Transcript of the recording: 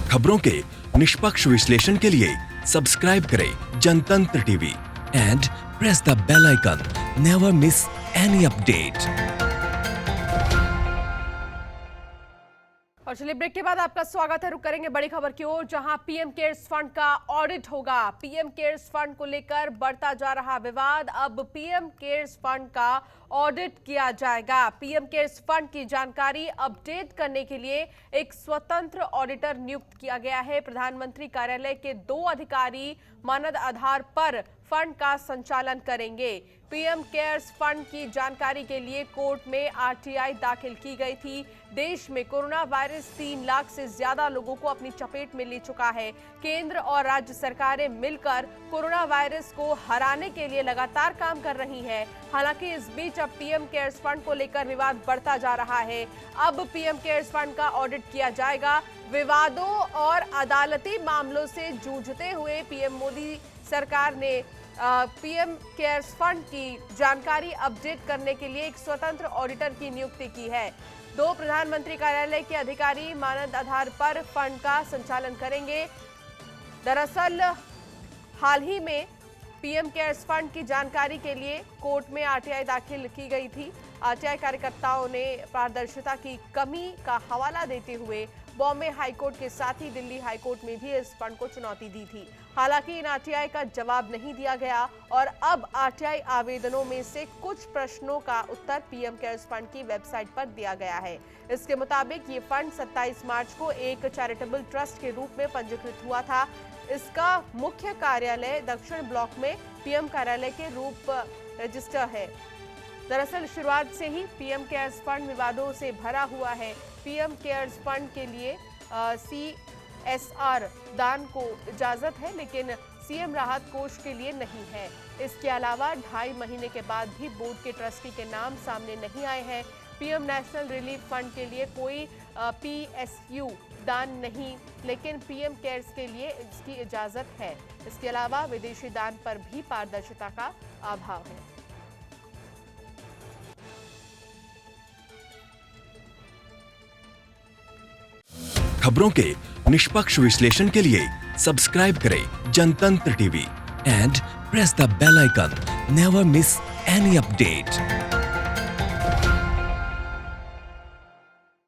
खबरों के निष्पक्ष विश्लेषण के लिए सब्सक्राइब करें Jantantra TV and press the bell icon. Never miss any update. और चलिए ब्रेक के बाद आपका स्वागत है। रुक करेंगे बड़ी खबर की ओर, जहां पीएम केयर्स फंड का ऑडिट होगा। पीएम केयर्स फंड को लेकर बढ़ता जा रहा विवाद, अब पीएम केयर्स फंड का ऑडिट किया जाएगा। पीएम केयर्स फंड की जानकारी अपडेट करने के लिए एक स्वतंत्र ऑडिटर नियुक्त किया गया है। प्रधानमंत्री कार्यालय के 2 अधिकारी मानद आधार पर फंड का संचालन करेंगे। पीएम केयर्स फंड की जानकारी के लिए कोर्ट में आरटीआई दाखिल की गई थी। देश में कोरोना वायरस 3 लाख से ज्यादा लोगों को अपनी चपेट में ले चुका है। केंद्र और राज्य सरकारें मिलकर कोरोना वायरस को हराने के लिए लगातार काम कर रही हैं। हालांकि इस बीच अब पीएम केयर्स फंड को लेकर विवाद बढ़ता जा रहा है। अब पीएम केयर्स फंड का ऑडिट किया जाएगा। विवादों और अदालती मामलों से जूझते हुए पीएम मोदी सरकार ने पीएम केयर्स फंड की जानकारी अपडेट करने के लिए एक स्वतंत्र ऑडिटर की नियुक्ति की है। 2 प्रधानमंत्री कार्यालय के अधिकारी मानद आधार पर फंड का संचालन करेंगे। दरअसल हाल ही में पीएम केयर्स फंड की जानकारी के लिए कोर्ट में आरटीआई दाखिल की गई थी। आरटीआई कार्यकर्ताओं ने पारदर्शिता की कमी का हवाला देते हुए बॉम्बे हाईकोर्ट के साथ ही दिल्ली हाईकोर्ट में भी इस फंड को चुनौती दी थी। हालांकि इन आरटीआई का जवाब नहीं दिया गया और अब आरटीआई आवेदनों में से कुछ प्रश्नों का उत्तर पीएम केयर्स फंड की वेबसाइट पर दिया गया है। इसके मुताबिक ये फंड 27 मार्च को एक चैरिटेबल ट्रस्ट के रूप में पंजीकृत हुआ था। इसका मुख्य कार्यालय दक्षिण ब्लॉक में पीएम कार्यालय के रूप रजिस्टर है। दरअसल शुरुआत से ही पीएम केयर्स फंड विवादों से भरा हुआ है। पीएम केयर्स फंड के लिए सीएसआर दान को इजाजत है, लेकिन सीएम राहत कोष के लिए नहीं है। इसके अलावा 2.5 महीने के बाद भी बोर्ड के ट्रस्टी के नाम सामने नहीं आए हैं। पीएम नेशनल रिलीफ फंड के लिए कोई पीएसयू दान नहीं, लेकिन पीएम केयर्स के लिए इसकी इजाजत है। इसके अलावा विदेशी दान पर भी पारदर्शिता का अभाव है। खबरों के निष्पक्ष विश्लेषण के लिए सब्सक्राइब करें Jantantra TV and press the bell icon. Never miss any update.